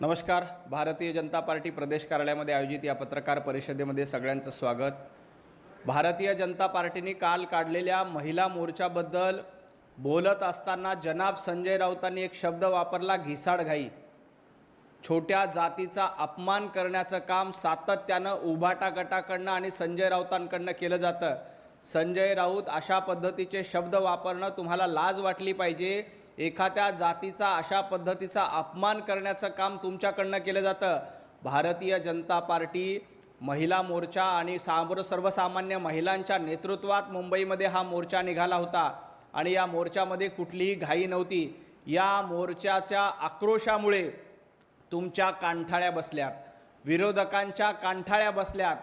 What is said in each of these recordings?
नमस्कार. भारतीय जनता पार्टी प्रदेश कार्यालयामध्ये आयोजित या पत्रकार परिषदेमध्ये सगळ्यांचं स्वागत. भारतीय जनता पार्टीने काल काढलेल्या महिला मोर्चाबद्दल बोलत असताना जनाब संजय राऊतांनी एक शब्द वापरला, घिसाडघाई. छोट्या जातीचा अपमान करण्याचं काम सातत्यानं उभाटा गटाकडनं आणि संजय राऊतांकडनं केलं जातं. संजय राऊत, अशा पद्धतीचे शब्द वापरणं तुम्हाला लाज वाटली पाहिजे. एखाद्या जातीचा अशा पद्धतीचा अपमान करण्याचं काम तुमच्याकडनं केलं जातं. भारतीय जनता पार्टी महिला मोर्चा आणि सर्वसामान्य महिलांच्या नेतृत्वात मुंबईमध्ये हा मोर्चा निघाला होता आणि या मोर्चामध्ये कुठलीही घाई नव्हती. या मोर्चाच्या आक्रोशामुळे तुमच्या कानठाळ्या बसल्यात, विरोधकांच्या कानठाळ्या बसल्यात.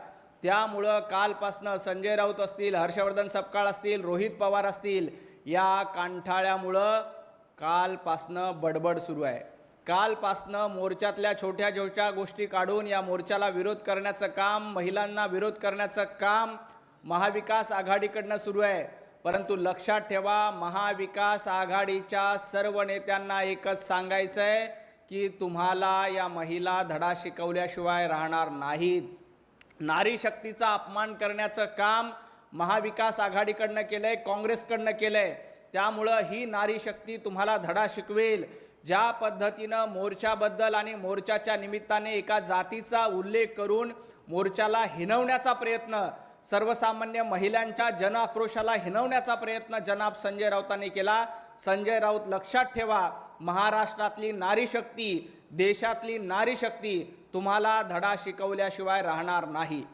त्यामुळं कालपासनं संजय राऊत असतील, हर्षवर्धन सपकाळ असतील, रोहित पवार असतील, या कानठाळ्यामुळं कालपासनं बडबड सुरू आहे. कालपासनं मोर्चातल्या छोट्या छोट्या गोष्टी काढून या मोर्चाला विरोध करण्याचं काम, महिलांना विरोध करण्याचं काम महाविकास आघाडीकडनं सुरू आहे. परंतु लक्षात ठेवा, महाविकास आघाडीच्या सर्व नेत्यांना एकच सांगायचं आहे की तुम्हाला या महिला धडा शिकवल्याशिवाय राहणार नाहीत. नारी शक्तीचा अपमान करण्याचं काम महाविकास आघाडीकडनं केलंय, काँग्रेसकडनं केलंय. त्यामुळं ही नारी शक्ती तुम्हाला धडा शिकवेल. ज्या पद्धतीनं मोर्चाबद्दल आणि मोर्चाच्या निमित्ताने एका जातीचा उल्लेख करून मोर्चाला हिणवण्याचा प्रयत्न, सर्वसामान्य महिलांच्या जनआक्रोशाला हिणवण्याचा प्रयत्न जनाब संजय राऊतांनी केला. संजय राऊत, लक्षात ठेवा, महाराष्ट्रातली नारी शक्ती, देशातली नारी शक्ती तुम्हाला धडा शिकवल्याशिवाय राहणार नाही.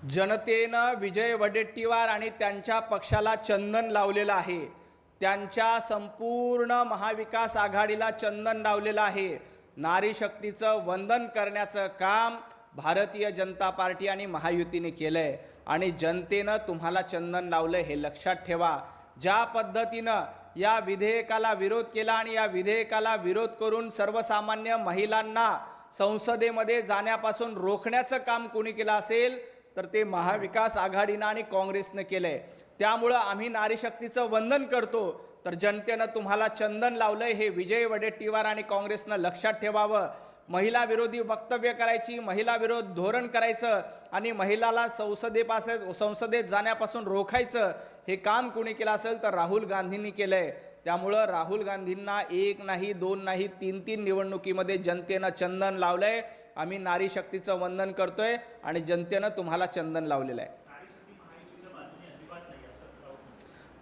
जनतेनं विजय वडेट्टीवार आणि त्यांच्या पक्षाला चंदन लावलेलं आहे. त्यांच्या संपूर्ण महाविकास आघाडीला चंदन लावलेलं आहे. नारी शक्तीचं वंदन करण्याचं काम भारतीय जनता पार्टी आणि महायुतीने केलंय आणि जनतेनं तुम्हाला चंदन लावलं हे लक्षात ठेवा. ज्या पद्धतीनं या विधेयकाला विरोध केला आणि या विधेयकाला विरोध करून सर्वसामान्य महिलांना संसदेमध्ये जाण्यापासून रोखण्याचं काम कोणी केलं असेल तर ते महाविकास आघाडीनं आणि काँग्रेसनं केलंय. त्यामुळं आम्ही नारी शक्तीचं वंदन करतो, तर जनतेनं तुम्हाला चंदन लावलंय हे विजय वडेट्टीवार आणि काँग्रेसनं लक्षात ठेवावं. महिला विरोधी वक्तव्य करायची, महिला विरोध धोरण करायचं आणि महिलाला संसदेत जाण्यापासून रोखायचं हे काम कोणी केलं असेल तर राहुल गांधींनी केलंय. त्यामुळं राहुल गांधींना एक नाही, दोन नाही, तीन निवडणुकीमध्ये जनतेनं चंदन लावलंय. आम्ही नारी शक्तीचं वंदन करतोय आणि जनतेनं तुम्हाला चंदन लावलेलं आहे.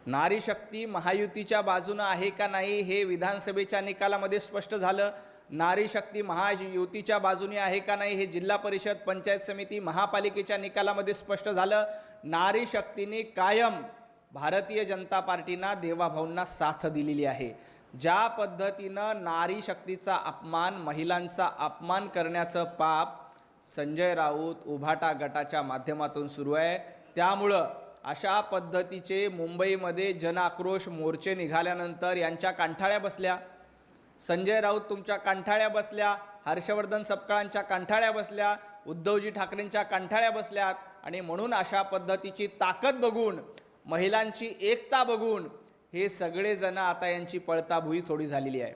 नारी शक्ती महायुतीच्या बाजूनं आहे का नाही हे विधानसभेच्या निकालामध्ये स्पष्ट झालं. नारी शक्ती महायुतीच्या बाजूने आहे का नाही हे जिल्हा परिषद, पंचायत समिती, महापालिकेच्या निकालामध्ये स्पष्ट झालं. नारी शक्तीने कायम भारतीय जनता पार्टीना, देवाभाऊंना साथ दिलेली आहे. ज्या पद्धतीनं नारी शक्तीचा अपमान, महिलांचा अपमान करण्याचं पाप संजय राऊत उभाटा गटाच्या माध्यमातून सुरू आहे, त्यामुळं अशा पद्धतीचे मुंबईमध्ये जनआक्रोश मोर्चे निघाल्यानंतर यांच्या कानठाळ्या बसल्या. संजय राऊत तुमच्या कानठाळ्या बसल्या, हर्षवर्धन सपकाळांच्या कानठाळ्या बसल्या, उद्धवजी ठाकरेंच्या कानठाळ्या बसल्यात आणि म्हणून अशा पद्धतीची ताकद बघून, महिलांची एकता बघून हे सगळे जण आता यांची पळताभुई थोडी झालेली आहे.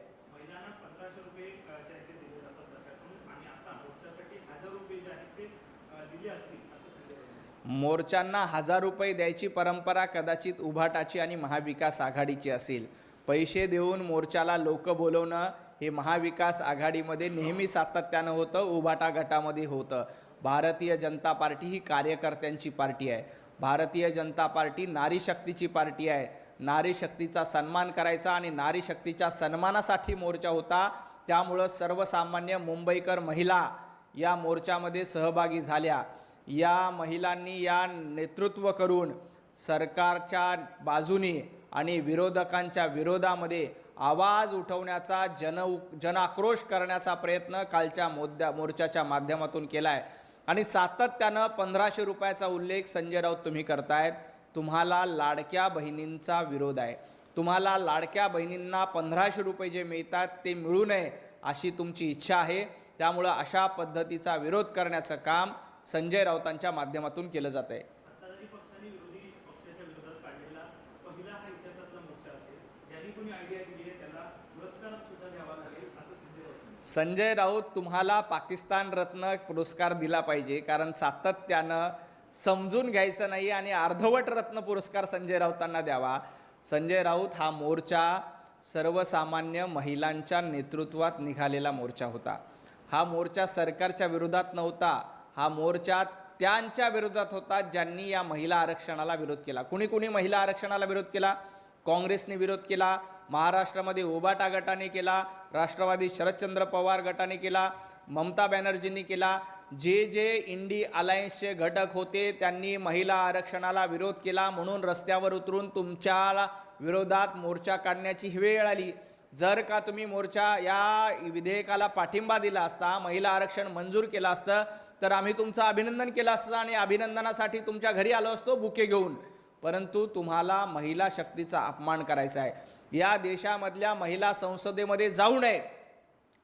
मोर्चांना 1000 रुपये द्यायची परंपरा कदाचित उभाटाची आणि महाविकास आघाडीची असेल. पैसे देऊन मोर्चाला लोक बोलवणं हे महाविकास आघाडीमध्ये नेहमी सातत्यानं होतं, उभाटा गटामध्ये होतं. भारतीय जनता पार्टी ही कार्यकर्त्यांची पार्टी आहे. भारतीय जनता पार्टी नारी शक्तीची पार्टी आहे. नारी शक्तीचा सन्मान करायचा आणि नारी शक्तीच्या सन्मानासाठी मोर्चा होता. त्यामुळं सर्वसामान्य मुंबईकर महिला या मोर्चामध्ये सहभागी झाल्या. या महिलांनी या नेतृत्व करून सरकारच्या बाजूने आणि विरोधकांच्या विरोधामध्ये आवाज उठवण्याचा, जनआक्रोश करण्याचा प्रयत्न कालच्या मोर्चाच्या माध्यमातून केला आहे. आणि सातत्यानं 1500 रुपयाचा उल्लेख संजय राऊत तुम्ही करतायत. तुम्हाला लाडक्या बहिणींचा विरोध आहे. तुम्हाला लाडक्या बहिणींना 1500 रुपये जे मिळतात ते मिळू नये अशी तुमची इच्छा आहे. त्यामुळे अशा पद्धतीचा विरोध करण्याचं काम संजय राऊतांच्या माध्यमातून केलं जात आहे. सत्ताधारी पक्षाने विरोधी पक्षाच्या विरोधात काढलेला पहिला हा इतिहासातला मोर्चा असेल. ज्यांनी कोणी आयडिया दिली आहे त्याला पुरस्कारात सुद्धा द्यावा लागेल असं संजय राऊत तुम्हाला पाकिस्तान रत्न पुरस्कार दिला पाहिजे, कारण सातत्यानं समजून घ्यायचं नाही आणि अर्धवट रत्न पुरस्कार संजय राऊतांना द्यावा. संजय राऊत हा मोर्चा सर्वसामान्य महिलांच्या नेतृत्वात निघालेला मोर्चा होता. हा मोर्चा सरकारच्या विरोधात नव्हता, हा मोर्चा त्यांच्या विरोधात होता ज्यांनी या महिला आरक्षणाला विरोध केला. कुणी कुणी महिला आरक्षणाला विरोध केला? काँग्रेसने विरोध केला, महाराष्ट्रामध्ये उबाटा गटाने केला, राष्ट्रवादी शरदचंद्र पवार गटाने केला, ममता बॅनर्जींनी केला. जे जे इंडी अलायन्सचे घटक होते त्यांनी महिला आरक्षणाला विरोध केला, म्हणून रस्त्यावर उतरून तुमच्या विरोधात मोर्चा काढण्याची वेळ आली. जर का तुम्ही मोर्चा या विधेयकाला पाठिंबा दिला असता, महिला आरक्षण मंजूर केलं असतं, तर आम्ही तुमचं अभिनंदन केलं असतं आणि अभिनंदनासाठी तुमच्या घरी आलो असतो बुके घेऊन. परंतु तुम्हाला महिला शक्तीचा अपमान करायचा आहे. या देशामधल्या महिला संसदेमध्ये जाऊ नये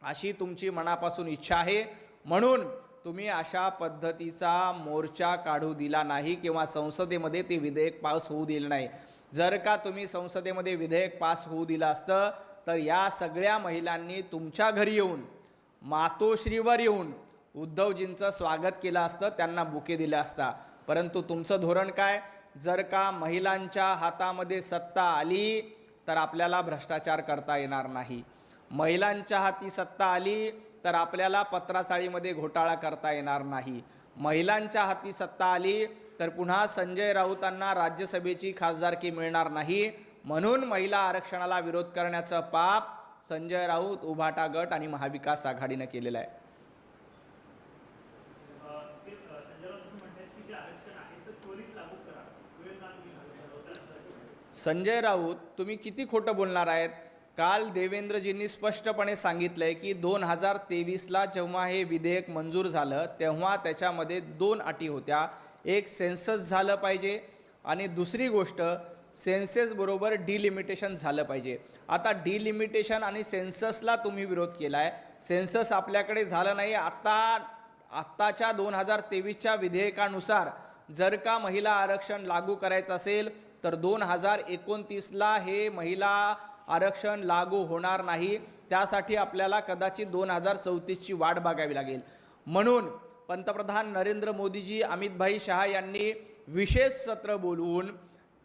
अशी तुमची मनापासून इच्छा आहे, म्हणून तुम्ही अशा पद्धतीचा मोर्चा काढू दिला नाही किंवा संसदेमध्ये ते विधेयक पास होऊ दिलं नाही. जर का तुम्ही संसदेमध्ये विधेयक पास होऊ दिलं असतं तर या सगळ्या महिलांनी तुमच्या घरी येऊन, मातोश्रीवर येऊन उद्धवजींचं स्वागत केलं असतं, त्यांना बुके दिले असता. परंतु तुमचं धोरण काय? जर का महिलांच्या हातामध्ये सत्ता आली तर आपल्याला भ्रष्टाचार करता येणार नाही. महिलांच्या हाती सत्ता आली तर आपल्याला पत्राचाळीमध्ये घोटाळा करता येणार नाही. महिलांच्या हाती सत्ता आली तर पुन्हा संजय राऊतांना राज्यसभेची खासदारकी मिळणार नाही. म्हणून महिला आरक्षणाला विरोध करण्याचं पाप संजय राऊत, उभाटा गट आणि महाविकास आघाडीनं केलेलं आहे. संजय राऊत, तुम्ही किती खोटं बोलणार आहेत? काल देवेंद्रजींनी स्पष्टपणे सांगितलंय की 2023ला जेव्हा हे विधेयक मंजूर झालं तेव्हा त्याच्यामध्ये 2 अटी होत्या. एक, सेन्सस झालं पाहिजे आणि दुसरी गोष्ट, सेन्सस बरोबर डिलिमिटेशन झालं पाहिजे. आता डिलिमिटेशन आणि सेन्ससला तुम्ही विरोध केलाय, सेन्सस आपल्याकडे झालं नाही. आत्ताच्या 2023च्या विधेयकानुसार जर का महिला आरक्षण लागू करायचं असेल तर 2029ला हे महिला आरक्षण लागू होणार नाही. त्यासाठी आपल्याला कदाचित 2034ची वाट बघावी लागेल. म्हणून पंतप्रधान नरेंद्र मोदीजी, अमितभाई शहा यांनी विशेष सत्र बोलवून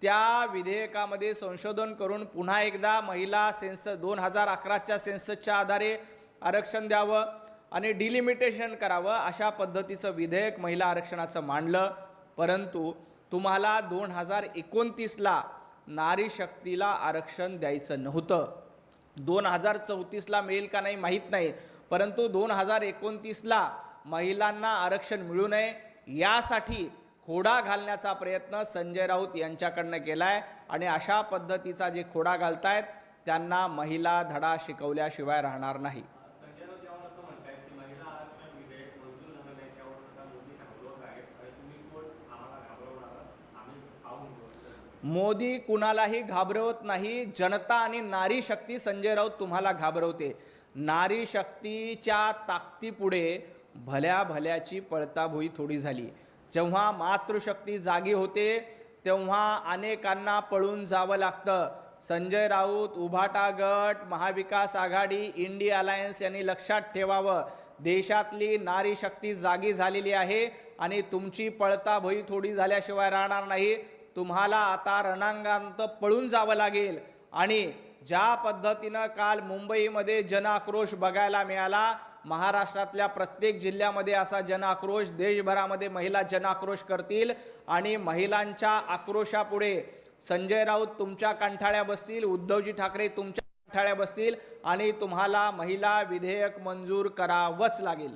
त्या विधेयकामध्ये संशोधन करून पुन्हा एकदा महिला सेन्सस 2011च्या सेन्ससच्या आधारे आरक्षण द्यावं आणि डिलिमिटेशन करावं, अशा पद्धतीचं विधेयक महिला आरक्षणाचं मांडलं. परंतु तुम्हाला 2029ला नारी शक्तीला आरक्षण द्यायचं नव्हतं. 2034ला मिळेल का नाही माहीत नाही, परंतु 2029ला महिलांना आरक्षण मिळू नये यासाठी खोडा घालण्याचा प्रयत्न संजय राऊत यांच्याकडनं केला आहे. आणि अशा पद्धतीचा जे खोडा घालतायत त्यांना महिला धडा शिकवल्याशिवाय राहणार नाही. मोदी कुणालाही घाबरवत नाही. जनता आणि नारी शक्ती संजय राऊत तुम्हाला घाबरवते. नारी शक्तीच्या ताकदीपुढे भल्या भल्याची पळताभुई थोडी झाली. जेव्हा मातृशक्ती जागी होते तेव्हा अनेकांना पळून जावं लागतं. संजय राऊत, उभाटा गट, महाविकास आघाडी, इंडी अलायन्स यांनी लक्षात ठेवावं, देशातली नारी शक्ती जागी झालेली आहे आणि तुमची पळताभुई थोडी झाल्याशिवाय राहणार नाही. तुम्हाला आता रणांगणात पळून जावं लागेल. आणि ज्या पद्धतीनं काल मुंबईमध्ये जनआक्रोश बघायला मिळाला, महाराष्ट्रातल्या प्रत्येक जिल्ह्यामध्ये असा जनआक्रोश, देशभरामध्ये महिला जनआक्रोश करतील आणि महिलांच्या आक्रोशापुढे संजय राऊत तुमच्या कंठाळ्या बसतील, उद्धवजी ठाकरे तुमच्या कंठाळ्या बसतील आणि तुम्हाला महिला विधेयक मंजूर करावंच लागेल.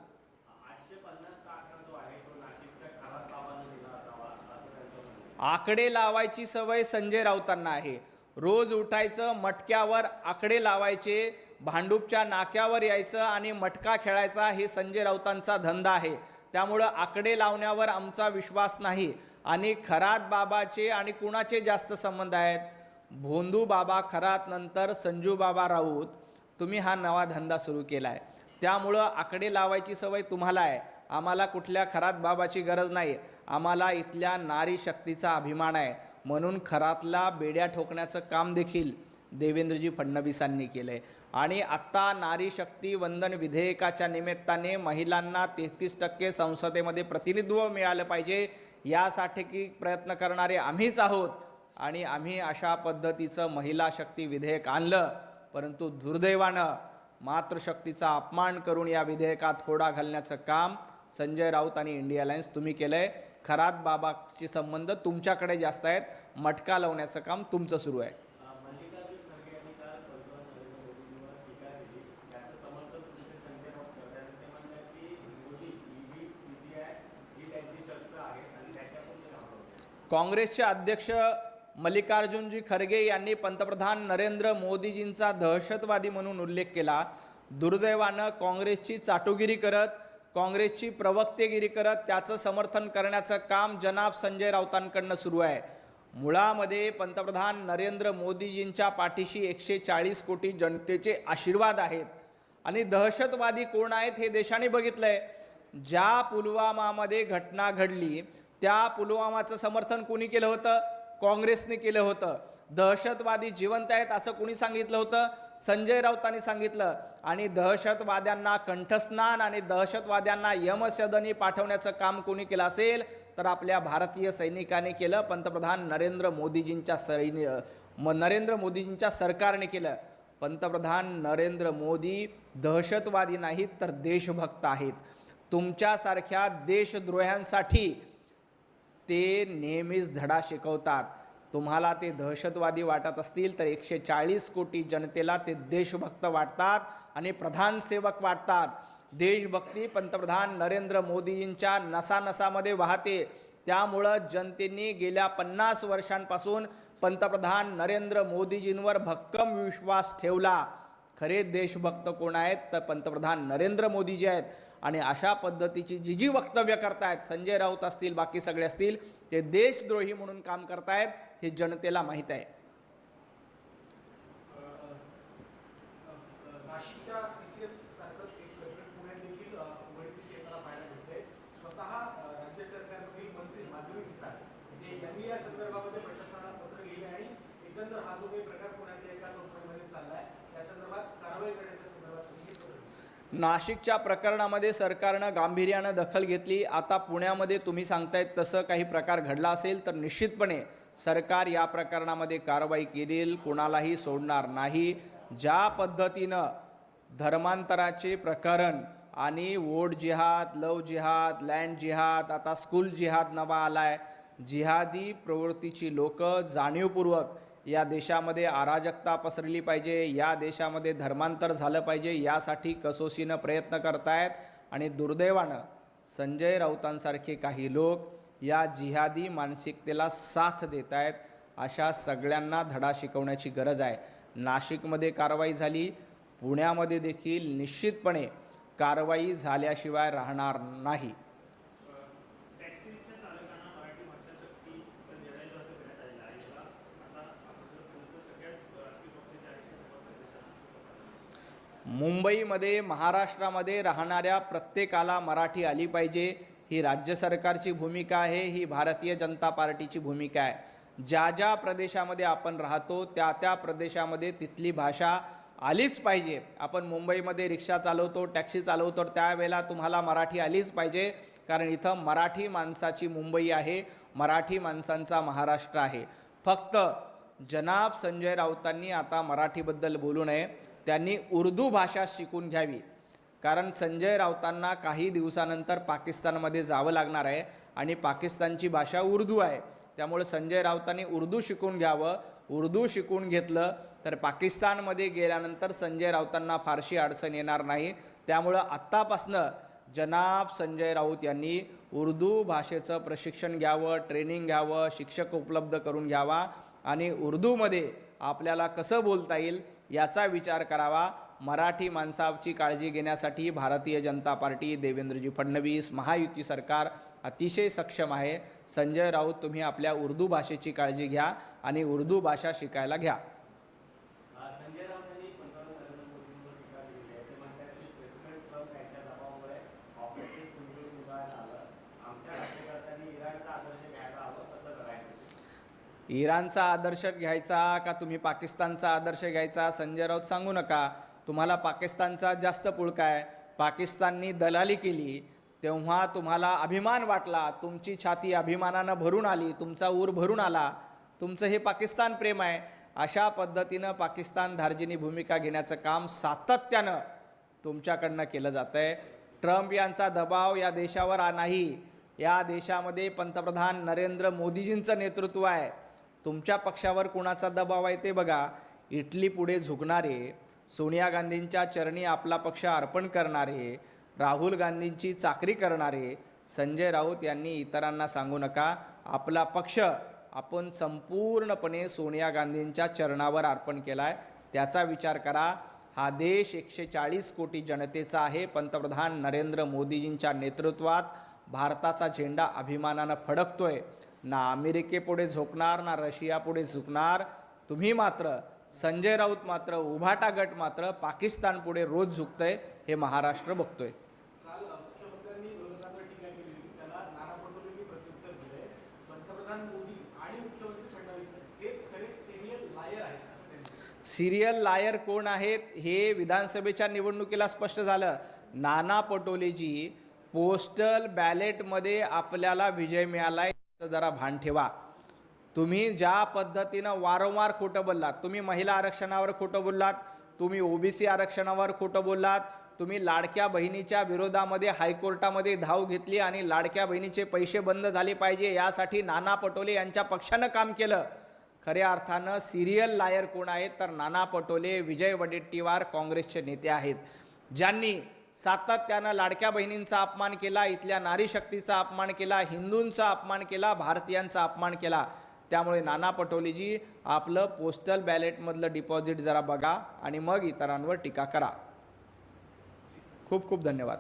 आकडे लावायची सवय संजय राऊतांना आहे. रोज उठायचं, मटक्यावर आकडे लावायचे, भांडूपच्या नाक्यावर यायचं आणि मटका खेळायचा, हे संजय राऊतांचा धंदा आहे. त्यामुळं आकडे लावण्यावर आमचा विश्वास नाही. आणि खरात बाबाचे आणि कुणाचे जास्त संबंध आहेत? भोंदू बाबा खरात नंतर संजू बाबा राऊत, तुम्ही हा नवा धंदा सुरू केला आहे. त्यामुळं आकडे लावायची सवय तुम्हाला आहे. आम्हाला कुठल्या खरात बाबाची गरज नाही, आम्हाला इथल्या नारी शक्तीचा अभिमान आहे. म्हणून खरातला बेड्या ठोकण्याचं काम देखील देवेंद्रजी फडणवीसांनी केलं आहे. आणि आत्ता नारी शक्ती वंदन विधेयकाच्या निमित्ताने महिलांना 33% संसदेमध्ये प्रतिनिधित्व मिळालं पाहिजे यासाठी की प्रयत्न करणारे आम्हीच आहोत. आणि आम्ही अशा पद्धतीचं महिला शक्ती विधेयक आणलं, परंतु दुर्दैवानं मातृशक्तीचा अपमान करून या विधेयकात खोडा घालण्याचं काम संजय राऊत आणि इंडिया अलायन्स तुम्ही केलं आहे. खरात बाबाची संबंध तुमच्याकडे जास्त आहेत, मटका लावण्याचं काम तुमचं सुरू आहे. मल्लिकार्जुन खरगे यांनी काल पंतप्रधान नरेंद्र मोदींवर टीका केली. याचं समर्थन तुमचे संजय राऊत करतात. ते म्हणतात की मोदी, ईडी, सीबीआय ही त्यांची शस्त्र आहेत आणि त्याच्याकडून ते घाबरतात. काँग्रेसचे अध्यक्ष मल्लिकार्जुनजी खरगे यांनी पंतप्रधान नरेंद्र मोदीजींचा दहशतवादी म्हणून उल्लेख केला. दुर्दैवानं काँग्रेसची चाटुगिरी करत, काँग्रेसची प्रवक्तेगिरी करत त्याचं समर्थन करण्याचं काम जनाब संजय राऊतांकडनं सुरू आहे. मुळामध्ये पंतप्रधान नरेंद्र मोदीजींच्या पाठीशी 140 कोटी जनतेचे आशीर्वाद आहेत. आणि दहशतवादी कोण आहेत हे देशाने बघितलं आहे. ज्या पुलवामामध्ये घटना घडली त्या पुलवामाचं समर्थन कोणी केलं होतं? काँग्रेसने केलं होतं. दहशतवादी जिवंत आहेत असं कोणी सांगितलं होतं? संजय राऊतांनी सांगितलं. आणि दहशतवाद्यांना कंठस्नान आणि दहशतवाद्यांना यमसदनी पाठवण्याचं काम कोणी केलं असेल तर आपल्या भारतीय सैनिकांनी केलं, पंतप्रधान नरेंद्र मोदीजींच्या सरकारने केलं. पंतप्रधान नरेंद्र मोदी दहशतवादी नाहीत तर देशभक्त आहेत. तुमच्यासारख्या देशद्रोह्यांसाठी ते नेहमीच धडा शिकवतात. तुम्हाला ते दहशतवादी वाटत असतील तर 140 कोटी जनतेला ते देशभक्त वाटतात आणि प्रधानसेवक वाटतात. देशभक्ती पंतप्रधान नरेंद्र मोदींच्या नसानसामध्ये वाहते. त्यामुळं जनतेने गेल्या 50 वर्षांपासून पंतप्रधान नरेंद्र मोदीजींवर भक्कम विश्वास ठेवला. खरे देशभक्त कोण आहेत तर पंतप्रधान नरेंद्र मोदीजी आहेत. आणि अशा पद्धतीची जी वक्तव्य करतायत संजय राऊत असतील बाकी सगळे असतील ते देशद्रोही म्हणून काम करतायत हे जनतेला माहीत आहे. नाशिकच्या पीसीएस सारखंच एक प्रकरण पुण्यात देखील उघडकीस येताना पाहायला मिळते. स्वतः राज्य सरकारमधील मंत्री माधुरी मिसाळ यांनी या संदर्भामध्ये प्रशासनाला पत्र लिहिले आणि एकंदर हा जो काही प्रकार पुण्यातल्या एका कंपनीमध्ये चाललाय या संदर्भात कारवाई करण्याच्या संदर्भात नाशिकच्या प्रकरणामध्ये सरकारनं गांभीर्यानं दखल घेतली. आता पुण्यामध्ये तुम्ही सांगतायत तसं काही प्रकार घडला असेल तर निश्चितपणे सरकार या प्रकरणामध्ये कारवाई केली, कोणालाही सोडणार नाही. ज्या पद्धतीनं धर्मांतराचे प्रकरण आणि वोट जिहाद, लव जिहाद, लँड जिहाद, आता स्कूल जिहाद नवा आलाय, जिहादी प्रवृत्तीची लोक जाणीवपूर्वक या देशामध्ये अराजकता पसरली पाहिजे, या देशामध्ये धर्मांतर झालं पाहिजे यासाठी कसोशीनं प्रयत्न करतायत. आणि दुर्दैवानं संजय राऊतांसारखे काही लोक या जिहादी मानसिकतेला साथ देत आहेत. अशा सगळ्यांना धडा शिकवण्याची गरज आहे. नाशिकमध्ये कारवाई झाली, पुण्यामध्ये देखील निश्चितपणे कारवाई झाल्याशिवाय राहणार नाही. टॅक्सी रिक्षा चालकांना मराठी भाषा सक्ती निर्णय रद्द करण्यात आलेला आहे. याला आता आतापर्यंत सगळ्याच राजकीय पक्षाचे आहे ते समर्थन. मुंबईमध्ये महाराष्ट्रामध्ये राहणाऱ्या प्रत्येकाला मराठी आली पाहिजे ही राज्य सरकारची भूमिका आहे, ही भारतीय जनता पार्टीची भूमिका आहे. ज्या ज्या प्रदेशामध्ये आपण राहतो त्या त्या प्रदेशामध्ये तिथली भाषा आलीच पाहिजे. आपण मुंबईमध्ये रिक्षा चालवतो, टॅक्सी चालवतो, त्यावेळेला तुम्हाला मराठी आलीच पाहिजे, कारण इथं मराठी माणसाची मुंबई आहे, मराठी माणसांचा महाराष्ट्र आहे. फक्त जनाब संजय राऊतांनी आता मराठीबद्दल बोलू नये, त्यांनी उर्दू भाषा शिकून घ्यावी. कारण संजय राऊतांना काही दिवसानंतर पाकिस्तानमध्ये जावं लागणार आहे आणि पाकिस्तानची भाषा उर्दू आहे. त्यामुळे संजय राऊतांनी उर्दू शिकून घ्यावं. उर्दू शिकून घेतलं तर पाकिस्तानमध्ये गेल्यानंतर संजय राऊतांना फारशी अडचण येणार नाही. त्यामुळं आत्तापासनं जनाब संजय राऊत यांनी उर्दू भाषेचं प्रशिक्षण घ्यावं, ट्रेनिंग घ्यावं, शिक्षक उपलब्ध करून घ्यावा आणि उर्दूमध्ये आपल्याला कसं बोलता येईल याचा विचार करावा. मराठी माणसाची काळजी घेण्यासाठी भारतीय जनता पार्टी, देवेंद्रजी फडणवीस, महायुती सरकार अतिशय सक्षम आहे. संजय राऊत तुम्ही आपल्या उर्दू भाषेची काळजी घ्या आणि उर्दू भाषा शिकायला घ्या. संजय राऊत यांनी पंतप्रधान नरेंद्र मोदींवर टीका केली आहे. ते म्हणतात की प्रेसिडेंट ट्रम्प यांच्या दबावामुळे ऑपरेशन सिंधूर आदर्श घ्यायला हवं, कसं करायचं? इराणचा आदर्श घ्यायचा का तुम्ही पाकिस्तानचा आदर्श घ्यायचा संजय राऊत सांगू नका. तुम्हाला पाकिस्तानचा जास्त पुळका आहे. पाकिस्ताननी दलाली केली तेव्हा तुम्हाला अभिमान वाटला, तुमची छाती अभिमानानं भरून आली, तुमचा ऊर भरून आला. तुमचं हे पाकिस्तान प्रेम आहे. अशा पद्धतीनं पाकिस्तान धार्जिनी भूमिका घेण्याचं काम सातत्यानं तुमच्याकडनं केलं जातं आहे. ट्रम्प यांचा दबाव या देशावर नाही. या देशामध्ये पंतप्रधान नरेंद्र मोदीजींचं नेतृत्व आहे. तुमच्या पक्षावर कुणाचा दबाव आहे ते बघा. इटली पुढे झुकणारे, सोनिया गांधींच्या चरणी आपला पक्ष अर्पण करणारे, राहुल गांधींची चाकरी करणारे संजय राऊत यांनी इतरांना सांगू नका. आपला पक्ष आपण संपूर्णपणे सोनिया गांधींच्या चरणावर अर्पण केला आहे. त्याचा विचार करा. हा देश 140 कोटी जनतेचा आहे. पंतप्रधान नरेंद्र मोदीजींच्या नेतृत्वात भारताचा झेंडा अभिमानानं फडकतोय. ना अमेरिकेपुढे झोकणार, ना रशियापुढे झुकणार. तुम्ही मात्र संजय राऊत मात्र उभाटा गट मात्र पाकिस्तानपुढे रोज झुकतंय. हे महाराष्ट्र बघतोय. काल मुख्यमंत्र्यांनी विरोधकांवर टीका केली होती. त्याला नाना पटोलेंनी प्रत्युत्तर दिलंय. पंतप्रधान मोदी आणि मुख्यमंत्री फडणवीस हेच खरे सिरियल लायर आहेत असं त्यांनी म्हटलं. सिरियल लायर कोण आहेत हे विधानसभेच्या निवडणुकीला स्पष्ट झालं. नाना पटोलेजी पोस्टल बॅलेटमध्ये आपल्याला विजय मिळाला आहे, जरा भान ठेवा. तुम्ही ज्या पद्धतीनं वारंवार खोटं बोललात, तुम्ही महिला आरक्षणावर खोटं बोललात, तुम्ही ओबीसी आरक्षणावर खोटं बोललात, तुम्ही लाडक्या बहिणीच्या विरोधामध्ये हायकोर्टामध्ये धाव घेतली आणि लाडक्या बहिणीचे पैसे बंद झाले पाहिजे यासाठी नाना पटोले यांच्या पक्षानं काम केलं. खऱ्या अर्थानं सिरियल लायर कोण आहेत तर नाना पटोले, विजय वडेट्टीवार काँग्रेसचे नेते आहेत, ज्यांनी सातत्यानं लाडक्या बहिणींचा अपमान केला, इथल्या नारी शक्तीचा अपमान केला, हिंदूंचा अपमान केला, भारतीयांचा अपमान केला. त्यामुळे नाना पटोलेजी आपलं पोस्टल बॅलेटमधलं डिपॉझिट जरा बघा आणि मग इतरांवर टीका करा. खूप खूप धन्यवाद.